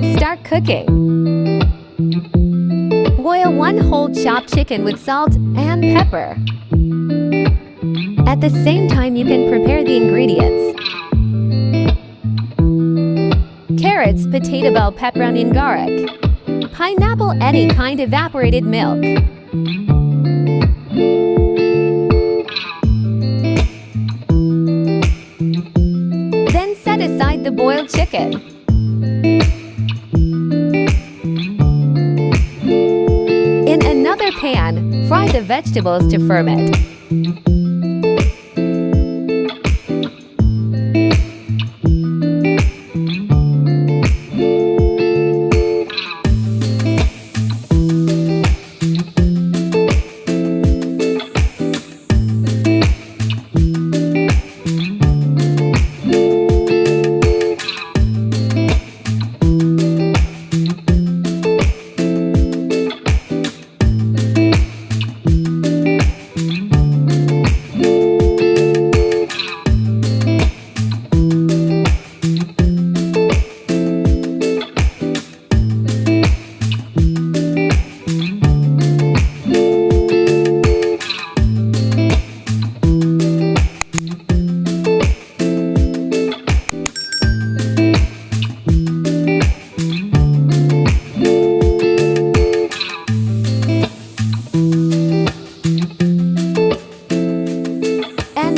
Let's start cooking. Boil one whole chopped chicken with salt and pepper. At the same time, you can prepare the ingredients. Carrots, potato, bell pepper, onion, garlic. Pineapple, any kind, evaporated milk. Then set aside the boiled chicken. In another pan, fry the vegetables to ferment.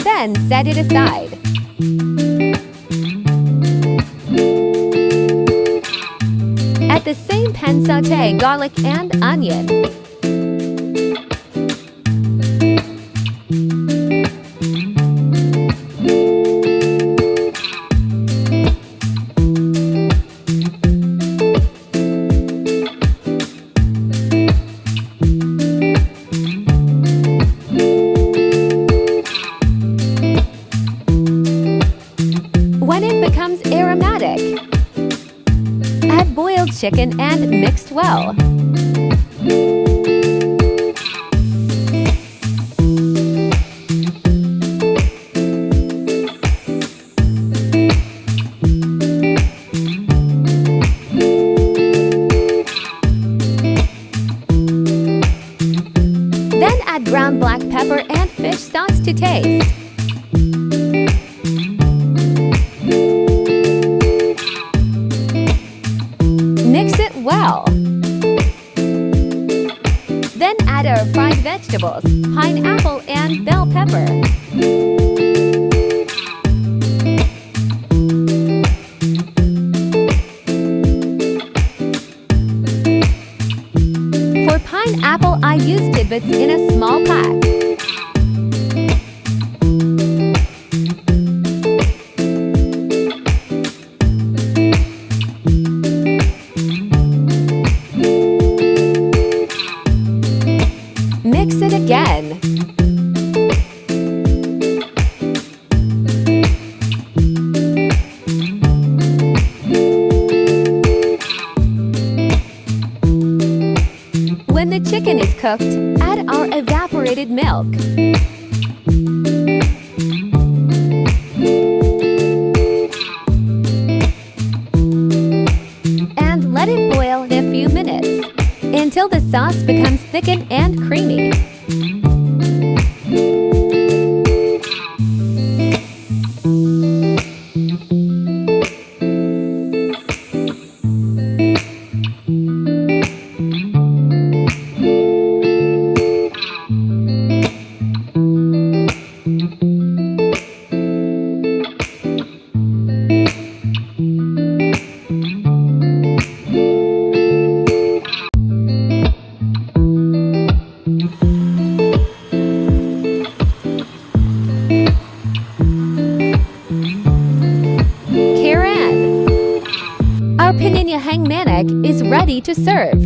Then set it aside. At the same pan, sauté garlic and onion. When it becomes aromatic, add boiled chicken and mix well. Then add ground black pepper and fish sauce to taste. Mix it well. Then add our fried vegetables, pineapple and bell pepper. For pineapple, I used tidbits in a small pack. Mix it again. When the chicken is cooked, add our evaporated milk. And let it boil in a few minutes, until the sauce becomes thickened and creamy. Our Pininyahang Manok is ready to serve.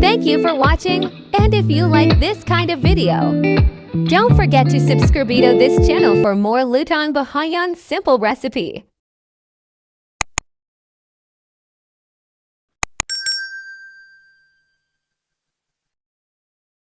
Thank you for watching, and if you like this kind of video, don't forget to subscribe to this channel for more Lutang Bahayan simple recipe.